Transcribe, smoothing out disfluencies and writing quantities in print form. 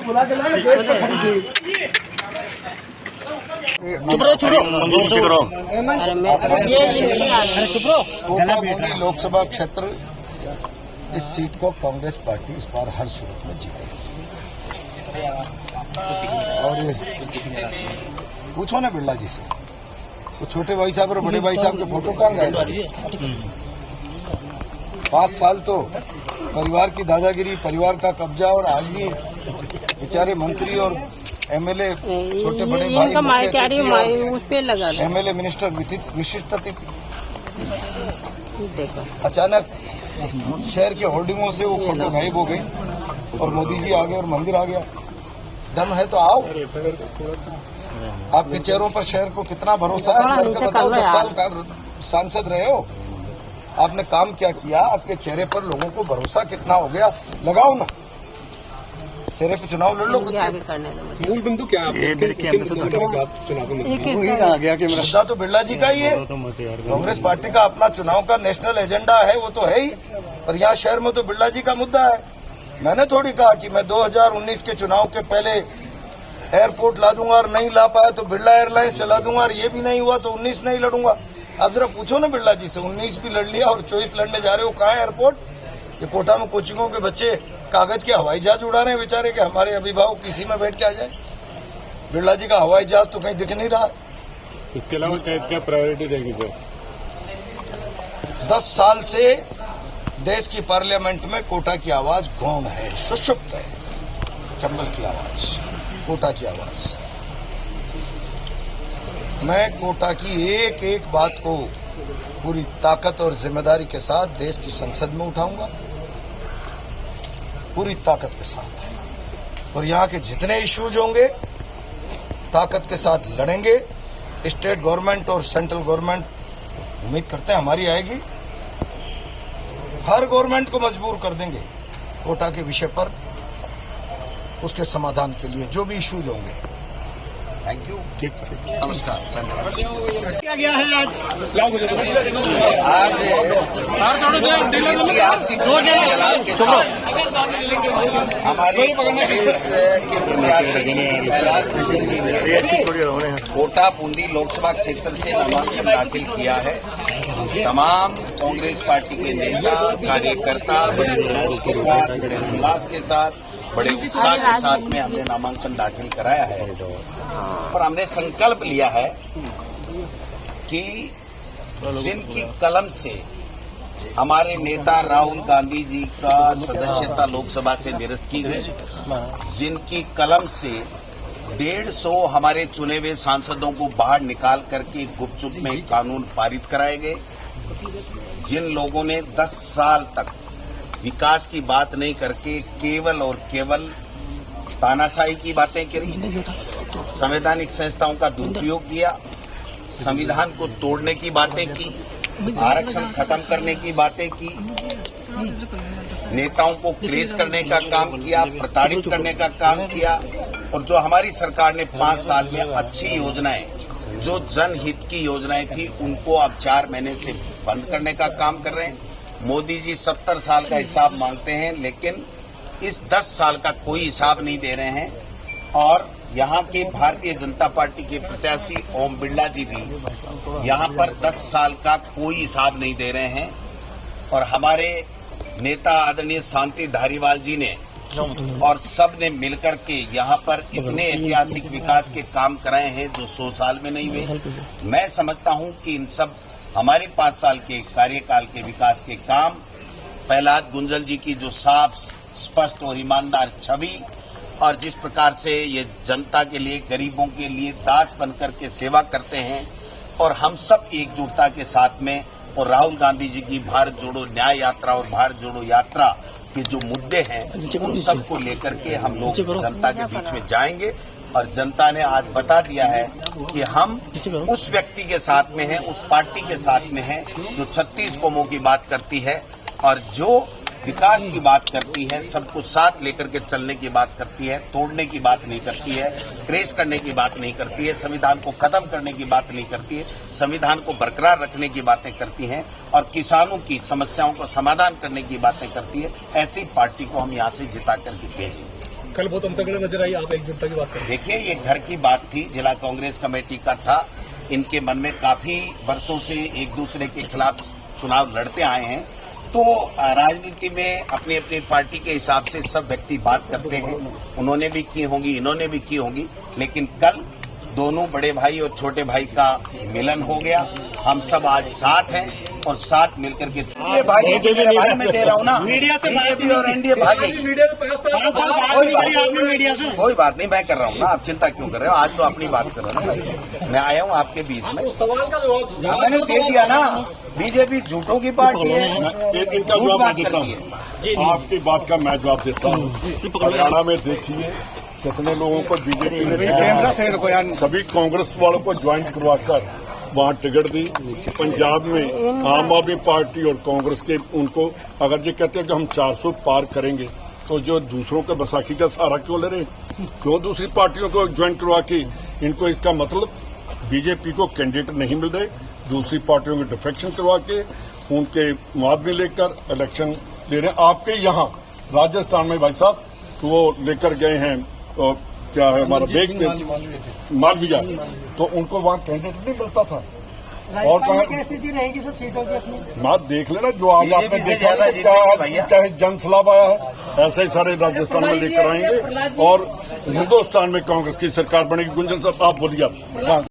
बुला के लाए लोकसभा क्षेत्र इस सीट को कांग्रेस पार्टी इस बार हर सूरत में जीतेगी। और पूछो ना बिरला जी से, वो छोटे भाई साहब और बड़े भाई साहब के फोटो कहाँ गए? 5 साल तो परिवार की दादागिरी, परिवार का कब्जा, और आज भी बेचारे मंत्री और एमएलए छोटे बड़े भाई उस पे लगा एमएलए मिनिस्टर विशिष्ट अतिथि अचानक शहर के होर्डिंगों से वो फोटो गायब हो गई और मोदी जी आ गए और मंदिर आ गया। दम है तो आओ, आपके चेहरों पर शहर को कितना भरोसा है? बताओ, 10 साल का सांसद रहे हो, आपने काम क्या किया? आपके चेहरे पर लोगों को भरोसा कितना हो गया? लगाओ ना, चेहरे पे चुनाव लड़ लो। मूल बिंदु क्या है? मुद्दा तो बिरला जी का ही है। कांग्रेस पार्टी का अपना चुनाव का नेशनल एजेंडा है, वो तो है ही, पर यहाँ शहर में तो बिरला जी का मुद्दा है। मैंने थोड़ी कहा कि मैं 2019 के चुनाव के पहले एयरपोर्ट ला दूंगा और नहीं ला पाया तो बिरला एयरलाइंस चला दूंगा, और ये भी नहीं हुआ तो 19 नहीं लड़ूंगा। अब जरा पूछो ना बिरला जी से, 19 भी लड़ लिया और 24 लड़ने जा रहे हो, कहाँ है एयरपोर्ट? ये कोटा में कोचिंगों के बच्चे कागज के हवाई जहाज उड़ा रहे हैं बेचारे, के हमारे अभिभावक किसी में बैठ के आ जाए। बिरला जी का हवाई जहाज तो कहीं दिख नहीं रहा। इसके अलावा क्या प्रायोरिटी रहेगी सर? 10 साल से देश की पार्लियामेंट में कोटा की आवाज गौण है, सुषुप्त है। चंबल की आवाज, कोटा की आवाज। मैं कोटा की एक एक बात को पूरी ताकत और जिम्मेदारी के साथ देश की संसद में उठाऊंगा, पूरी ताकत के साथ, और यहाँ के जितने इश्यूज होंगे ताकत के साथ लड़ेंगे। स्टेट गवर्नमेंट और सेंट्रल गवर्नमेंट उम्मीद करते हैं हमारी आएगी, हर गवर्नमेंट को मजबूर कर देंगे कोटा के विषय पर, उसके समाधान के लिए जो भी इश्यूज होंगे। थैंक यू, नमस्कार, धन्यवाद। क्या गया है आज ऐतिहासिक हमारी कांग्रेस के प्रत्याशी प्रहलाद जोशी जी ने कोटा बूंदी लोकसभा क्षेत्र से नामांकन दाखिल किया है। तमाम कांग्रेस पार्टी के नेता कार्यकर्ता बड़े जोश के साथ, बड़े उल्लास के साथ, बड़े उत्साह के साथ में हमने नामांकन दाखिल कराया है, और हमने संकल्प लिया है कि जिनकी कलम से हमारे नेता राहुल गांधी जी का सदस्यता लोकसभा से निरस्त की गई, जिनकी कलम से 150 हमारे चुने हुए सांसदों को बाहर निकाल करके गुपचुप में कानून पारित कराए गए, जिन लोगों ने 10 साल तक विकास की बात नहीं करके केवल और केवल तानाशाही की बातें करी, संवैधानिक संस्थाओं का दुरुपयोग किया, संविधान को तोड़ने की बातें की, आरक्षण खत्म करने की बातें की, नेताओं को क्रेज करने का काम किया, प्रताड़ित करने का काम किया, और जो हमारी सरकार ने 5 साल में अच्छी योजनाएं, जो जनहित की योजनाएं थी, उनको अब 4 महीने से बंद करने का काम कर रहे हैं। मोदी जी 70 साल का हिसाब मांगते हैं, लेकिन इस 10 साल का कोई हिसाब नहीं दे रहे हैं। और यहाँ के भारतीय जनता पार्टी के प्रत्याशी ओम बिरला जी भी यहाँ पर 10 साल का कोई हिसाब नहीं दे रहे हैं। और हमारे नेता आदरणीय शांति धारीवाल जी ने और सब ने मिलकर के यहाँ पर इतने ऐतिहासिक विकास के काम कराए हैं जो 100 साल में नहीं हुए। मैं समझता हूँ कि इन सब हमारे 5 साल के कार्यकाल के विकास के काम, प्रहलाद गुंजल जी की जो साफ स्पष्ट और ईमानदार छवि, और जिस प्रकार से ये जनता के लिए, गरीबों के लिए दास बनकर के सेवा करते हैं, और हम सब एकजुटता के साथ में, और राहुल गांधी जी की भारत जोड़ो न्याय यात्रा और भारत जोड़ो यात्रा के जो मुद्दे हैं, उन सब को लेकर के हम लोग जनता के बीच में जाएंगे। और जनता ने आज बता दिया है कि हम उस व्यक्ति के साथ में हैं, उस पार्टी के साथ में हैं जो 36 कौमों की बात करती है, और जो विकास की बात करती है, सबको साथ लेकर के चलने की बात करती है, तोड़ने की बात नहीं करती है, क्रेश करने की बात नहीं करती है, संविधान को खत्म करने की बात नहीं करती है, संविधान को बरकरार रखने की बातें करती हैं और किसानों की समस्याओं को समाधान करने की बातें करती है। ऐसी पार्टी को हम यहाँ से जिता करके भेजेंगे। कल बहुत अंतर्गत नजर आई, आप एकजुटता की बात करें। देखिए, ये घर की बात थी, जिला कांग्रेस कमेटी का था। इनके मन में काफी वर्षों से एक दूसरे के खिलाफ चुनाव लड़ते आए हैं, तो राजनीति में अपनी अपनी पार्टी के हिसाब से सब व्यक्ति बात करते हैं। उन्होंने भी की होंगी, इन्होंने भी की होंगी, लेकिन कल दोनों बड़े भाई और छोटे भाई का मिलन हो गया। हम सब आज साथ हैं और साथ मिलकर के ये भाई मैं दे रहा हूँ ना, बीजेपी और एनडीए भागेगी। कोई बात नहीं, मैं कर रहा हूँ ना, आप चिंता क्यों कर रहे हो? आज तो अपनी बात कर रहे हो ना भाई, मैं आया हूँ आपके बीच में। सवाल का जवाब मैंने दे दिया ना, बीजेपी झूठों की पार्टी है, इनका झूठ जवाब बात देता करती हूँ। है। आपकी बात का मैं जवाब देता हूँ। हरियाणा में देखिए कितने लोगों को बीजेपी ने सभी कांग्रेस वालों को ज्वाइन करवाकर वहाँ टिकट दी। पंजाब में आम आदमी पार्टी और कांग्रेस के उनको अगर ये कहते हैं कि हम 400 पार करेंगे, तो जो दूसरों के बैसाखी का सहारा क्यों ले रहे, क्यों दूसरी पार्टियों को ज्वाइन करवा के? इनको इसका मतलब बीजेपी को कैंडिडेट नहीं मिल रहे, दूसरी पार्टियों के डिफेक्शन करवा के उनके मुआवजे लेकर इलेक्शन ले रहे हैं। आपके यहाँ राजस्थान में भाई साहब वो लेकर गए हैं, तो क्या है हमारा बेग में मालविया, तो उनको वहाँ कैंडिडेट नहीं मिलता था। और क्या स्थिति रहेगी सब सीटों की अपनी? बात देख लेना, जो आज आपने बीजेपी से देखा ज्यादा जीतेगी चाहे जन सलाब आया है, ऐसे ही सारे राजस्थान में लेकर आएंगे और हिंदुस्तान में कांग्रेस की सरकार बनेगी। गुंजन साहब आप बोलिए।